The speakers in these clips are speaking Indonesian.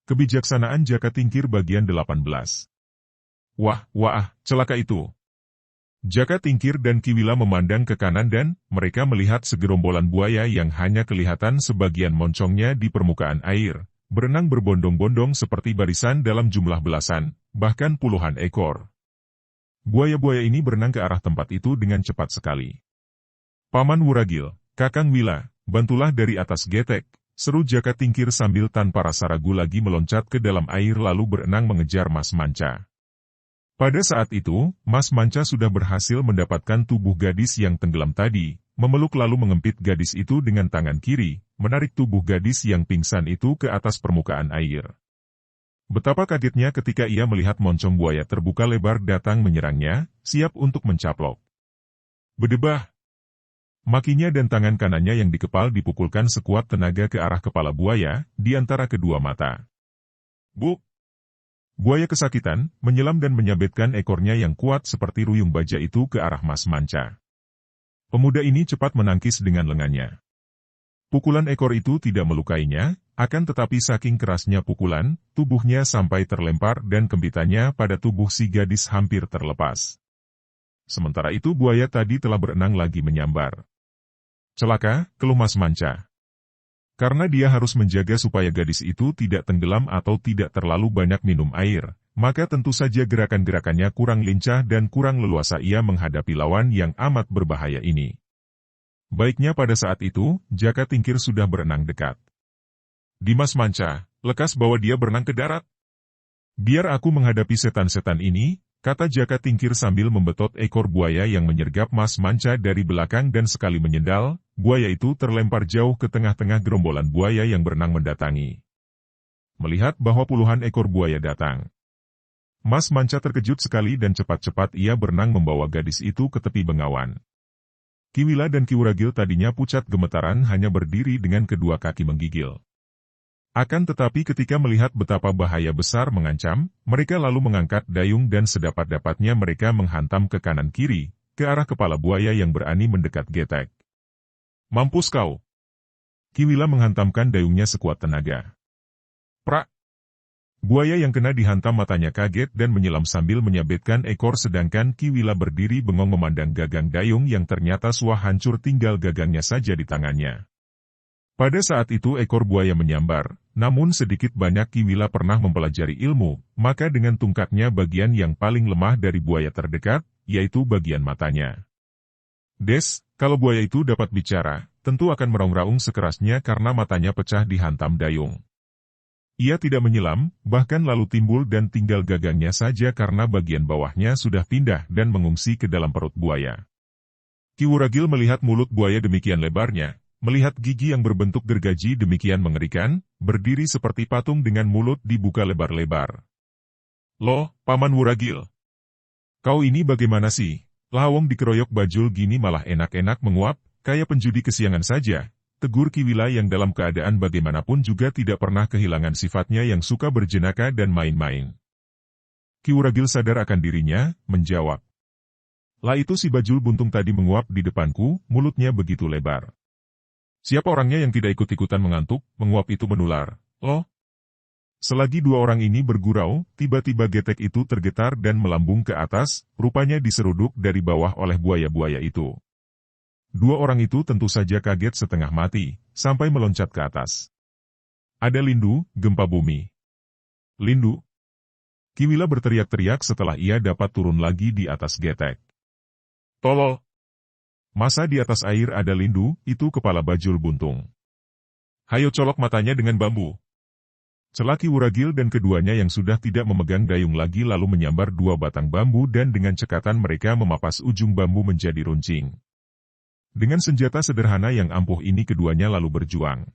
Kebijaksanaan Jaka Tingkir bagian 18. Wah, celaka itu. Jaka Tingkir dan Kiwila memandang ke kanan dan mereka melihat segerombolan buaya yang hanya kelihatan sebagian moncongnya di permukaan air, berenang berbondong-bondong seperti barisan dalam jumlah belasan, bahkan puluhan ekor. Buaya-buaya ini berenang ke arah tempat itu dengan cepat sekali. Paman Wuragil, Kakang Wila, bantulah dari atas getek, seru Jaka Tingkir sambil tanpa rasa ragu lagi meloncat ke dalam air lalu berenang mengejar Mas Manca. Pada saat itu, Mas Manca sudah berhasil mendapatkan tubuh gadis yang tenggelam tadi, memeluk lalu mengempit gadis itu dengan tangan kiri, menarik tubuh gadis yang pingsan itu ke atas permukaan air. Betapa kagetnya ketika ia melihat moncong buaya terbuka lebar datang menyerangnya, siap untuk mencaplok. Berdebah! Makinya dan tangan kanannya yang dikepal dipukulkan sekuat tenaga ke arah kepala buaya, di antara kedua mata. Buk! Buaya kesakitan, menyelam dan menyabetkan ekornya yang kuat seperti ruyung baja itu ke arah Mas Manca. Pemuda ini cepat menangkis dengan lengannya. Pukulan ekor itu tidak melukainya, akan tetapi saking kerasnya pukulan, tubuhnya sampai terlempar dan kempitannya pada tubuh si gadis hampir terlepas. Sementara itu buaya tadi telah berenang lagi menyambar. Celaka, keluh Mas Manca. Karena dia harus menjaga supaya gadis itu tidak tenggelam atau tidak terlalu banyak minum air, maka tentu saja gerakan-gerakannya kurang lincah dan kurang leluasa ia menghadapi lawan yang amat berbahaya ini. Baiknya pada saat itu, Jaka Tingkir sudah berenang dekat. Dimas Manca, lekas bawa dia berenang ke darat. Biar aku menghadapi setan-setan ini, kata Jaka Tingkir sambil membetot ekor buaya yang menyergap Mas Manca dari belakang dan sekali menyendal, buaya itu terlempar jauh ke tengah-tengah gerombolan buaya yang berenang mendatangi. Melihat bahwa puluhan ekor buaya datang, Mas Manca terkejut sekali dan cepat-cepat ia berenang membawa gadis itu ke tepi bengawan. Kiwila dan Ki Wuragil tadinya pucat gemetaran hanya berdiri dengan kedua kaki menggigil. Akan tetapi ketika melihat betapa bahaya besar mengancam, mereka lalu mengangkat dayung dan sedapat-dapatnya mereka menghantam ke kanan-kiri, ke arah kepala buaya yang berani mendekat getek. Mampus kau! Kiwila menghantamkan dayungnya sekuat tenaga. Prak! Buaya yang kena dihantam matanya kaget dan menyelam sambil menyabetkan ekor sedangkan Kiwila berdiri bengong memandang gagang dayung yang ternyata suah hancur tinggal gagangnya saja di tangannya. Pada saat itu ekor buaya menyambar, namun sedikit banyak Kiwila pernah mempelajari ilmu, maka dengan tungkaknya bagian yang paling lemah dari buaya terdekat, yaitu bagian matanya. Des, kalau buaya itu dapat bicara, tentu akan meraung-raung sekerasnya karena matanya pecah dihantam dayung. Ia tidak menyelam, bahkan lalu timbul dan tinggal gagangnya saja karena bagian bawahnya sudah pindah dan mengungsi ke dalam perut buaya. Ki Wuragil melihat mulut buaya demikian lebarnya, melihat gigi yang berbentuk gergaji demikian mengerikan, berdiri seperti patung dengan mulut dibuka lebar-lebar. Loh, Paman Wuragil. Kau ini bagaimana sih? Lawong dikeroyok bajul gini malah enak-enak menguap, kayak penjudi kesiangan saja. Tegur Kiwila yang dalam keadaan bagaimanapun juga tidak pernah kehilangan sifatnya yang suka berjenaka dan main-main. Ki Wuragil sadar akan dirinya, menjawab. Lah itu si bajul buntung tadi menguap di depanku, mulutnya begitu lebar. Siapa orangnya yang tidak ikut-ikutan mengantuk, menguap itu menular, loh? Selagi dua orang ini bergurau, tiba-tiba getek itu tergetar dan melambung ke atas, rupanya diseruduk dari bawah oleh buaya-buaya itu. Dua orang itu tentu saja kaget setengah mati, sampai meloncat ke atas. Ada lindu, gempa bumi. Lindu. Kiwila berteriak-teriak setelah ia dapat turun lagi di atas getek. Tolol. Masa di atas air ada lindu, itu kepala bajul buntung. Hayo colok matanya dengan bambu. Celaki Wuragil dan keduanya yang sudah tidak memegang dayung lagi lalu menyambar dua batang bambu dan dengan cekatan mereka memapas ujung bambu menjadi runcing. Dengan senjata sederhana yang ampuh ini keduanya lalu berjuang.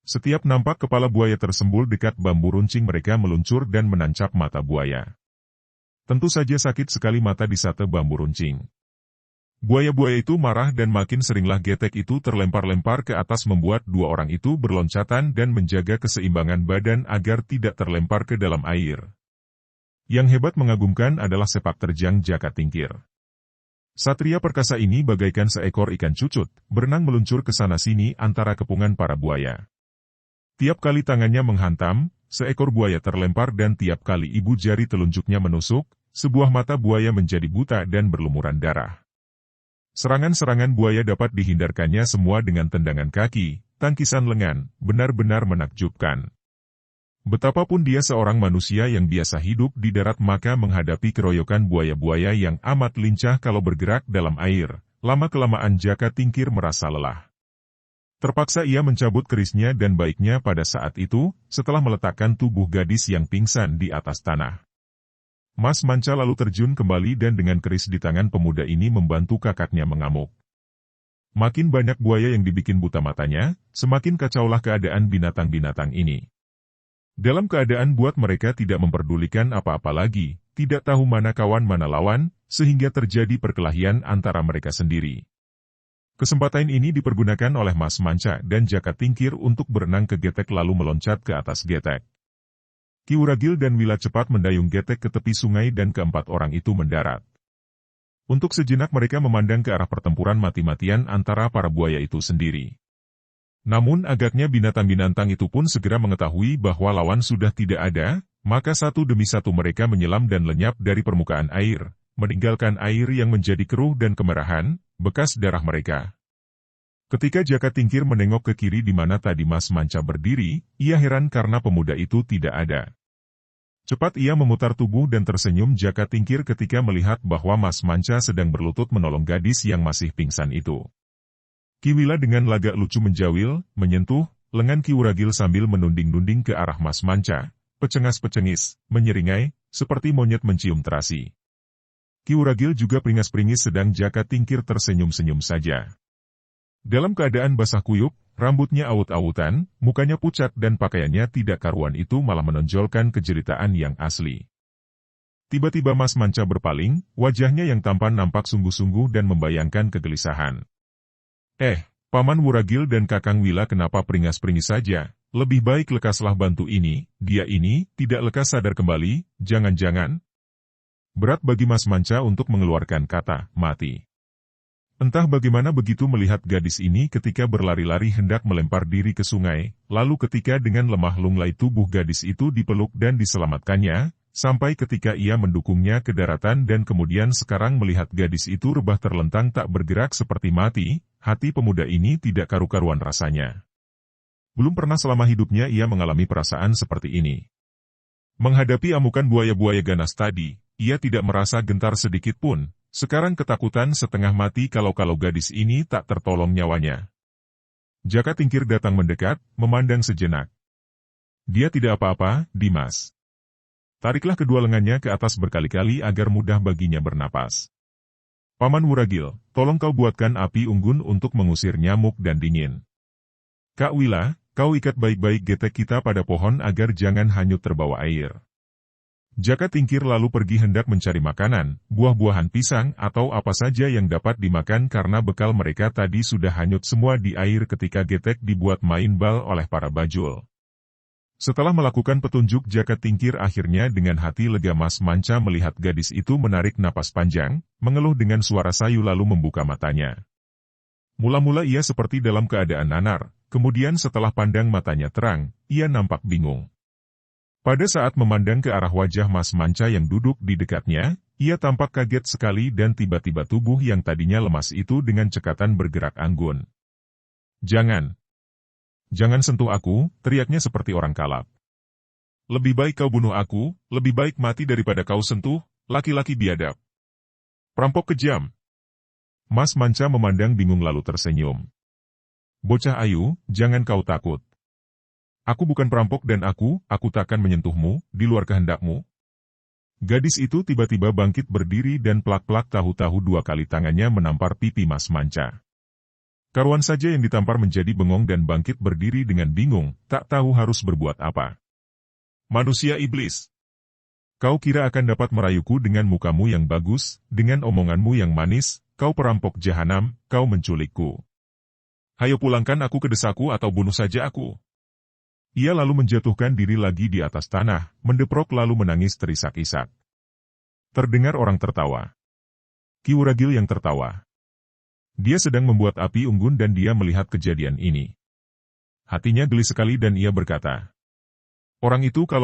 Setiap nampak kepala buaya tersembul dekat bambu runcing mereka meluncur dan menancap mata buaya. Tentu saja sakit sekali mata di sate bambu runcing. Buaya-buaya itu marah dan makin seringlah getek itu terlempar-lempar ke atas membuat dua orang itu berloncatan dan menjaga keseimbangan badan agar tidak terlempar ke dalam air. Yang hebat mengagumkan adalah sepak terjang Jaka Tingkir. Satria perkasa ini bagaikan seekor ikan cucut, berenang meluncur ke sana-sini antara kepungan para buaya. Tiap kali tangannya menghantam, seekor buaya terlempar dan tiap kali ibu jari telunjuknya menusuk, sebuah mata buaya menjadi buta dan berlumuran darah. Serangan-serangan buaya dapat dihindarkannya semua dengan tendangan kaki, tangkisan lengan, benar-benar menakjubkan. Betapapun dia seorang manusia yang biasa hidup di darat maka menghadapi keroyokan buaya-buaya yang amat lincah kalau bergerak dalam air, lama-kelamaan Jaka Tingkir merasa lelah. Terpaksa ia mencabut kerisnya dan baiknya pada saat itu, setelah meletakkan tubuh gadis yang pingsan di atas tanah. Mas Manca lalu terjun kembali dan dengan keris di tangan pemuda ini membantu kakaknya mengamuk. Makin banyak buaya yang dibikin buta matanya, semakin kacaulah keadaan binatang-binatang ini. Dalam keadaan buat mereka tidak memperdulikan apa-apa lagi, tidak tahu mana kawan mana lawan, sehingga terjadi perkelahian antara mereka sendiri. Kesempatan ini dipergunakan oleh Mas Manca dan Jaka Tingkir untuk berenang ke getek lalu meloncat ke atas getek. Ki Wuragil dan Wila cepat mendayung getek ke tepi sungai dan keempat orang itu mendarat. Untuk sejenak mereka memandang ke arah pertempuran mati-matian antara para buaya itu sendiri. Namun agaknya binatang-binatang itu pun segera mengetahui bahwa lawan sudah tidak ada, maka satu demi satu mereka menyelam dan lenyap dari permukaan air, meninggalkan air yang menjadi keruh dan kemerahan, bekas darah mereka. Ketika Jaka Tingkir menengok ke kiri di mana tadi Mas Manca berdiri, ia heran karena pemuda itu tidak ada. Cepat ia memutar tubuh dan tersenyum Jaka Tingkir ketika melihat bahwa Mas Manca sedang berlutut menolong gadis yang masih pingsan itu. Ki Wila dengan lagak lucu menjawil, menyentuh lengan Ki Wuragil sambil menunding-nunding ke arah Mas Manca, pecengas-pecengis, menyeringai, seperti monyet mencium terasi. Ki Wuragil juga peringas-peringis sedang Jaka Tingkir tersenyum-senyum saja. Dalam keadaan basah kuyup, rambutnya awut-awutan, mukanya pucat dan pakaiannya tidak karuan itu malah menonjolkan kejeritaan yang asli. Tiba-tiba Mas Manca berpaling, wajahnya yang tampan nampak sungguh-sungguh dan membayangkan kegelisahan. Paman Wuragil dan Kakang Wila kenapa peringas-peringis saja? Lebih baik lekaslah bantu ini, dia ini, tidak lekas sadar kembali, jangan-jangan. Berat bagi Mas Manca untuk mengeluarkan kata, mati. Entah bagaimana begitu melihat gadis ini ketika berlari-lari hendak melempar diri ke sungai, lalu ketika dengan lemah lunglai tubuh gadis itu dipeluk dan diselamatkannya, sampai ketika ia mendukungnya ke daratan dan kemudian sekarang melihat gadis itu rebah terlentang tak bergerak seperti mati, hati pemuda ini tidak karu-karuan rasanya. Belum pernah selama hidupnya ia mengalami perasaan seperti ini. Menghadapi amukan buaya-buaya ganas tadi, ia tidak merasa gentar sedikit pun. Sekarang ketakutan setengah mati kalau gadis ini tak tertolong nyawanya. Jaka Tingkir datang mendekat, memandang sejenak. Dia tidak apa-apa, Dimas. Tariklah kedua lengannya ke atas berkali-kali agar mudah baginya bernapas. Paman Wuragil, tolong kau buatkan api unggun untuk mengusir nyamuk dan dingin. Kak Wila, kau ikat baik-baik getek kita pada pohon agar jangan hanyut terbawa air. Jaka Tingkir lalu pergi hendak mencari makanan, buah-buahan pisang atau apa saja yang dapat dimakan karena bekal mereka tadi sudah hanyut semua di air ketika getek dibuat main bal oleh para bajul. Setelah melakukan petunjuk Jaka Tingkir akhirnya dengan hati lega Mas Manca melihat gadis itu menarik napas panjang, mengeluh dengan suara sayu lalu membuka matanya. Mula-mula ia seperti dalam keadaan nanar, kemudian setelah pandang matanya terang, ia nampak bingung. Pada saat memandang ke arah wajah Mas Manca yang duduk di dekatnya, ia tampak kaget sekali dan tiba-tiba tubuh yang tadinya lemas itu dengan cekatan bergerak anggun. Jangan sentuh aku, teriaknya seperti orang kalap. Lebih baik kau bunuh aku, lebih baik mati daripada kau sentuh, laki-laki biadab. Perampok kejam. Mas Manca memandang bingung lalu tersenyum. Bocah ayu, jangan kau takut. Aku bukan perampok dan aku takkan menyentuhmu, di luar kehendakmu. Gadis itu tiba-tiba bangkit berdiri dan plak-plak tahu-tahu dua kali tangannya menampar pipi Mas Manca. Karuan saja yang ditampar menjadi bengong dan bangkit berdiri dengan bingung, tak tahu harus berbuat apa. Manusia iblis! Kau kira akan dapat merayuku dengan mukamu yang bagus, dengan omonganmu yang manis, kau perampok jahanam, kau menculikku. Hayo pulangkan aku ke desaku atau bunuh saja aku. Ia lalu menjatuhkan diri lagi di atas tanah, mendeprok lalu menangis terisak-isak. Terdengar orang tertawa. Ki Wuragil yang tertawa. Dia sedang membuat api unggun dan dia melihat kejadian ini. Hatinya geli sekali dan ia berkata, Orang itu kalau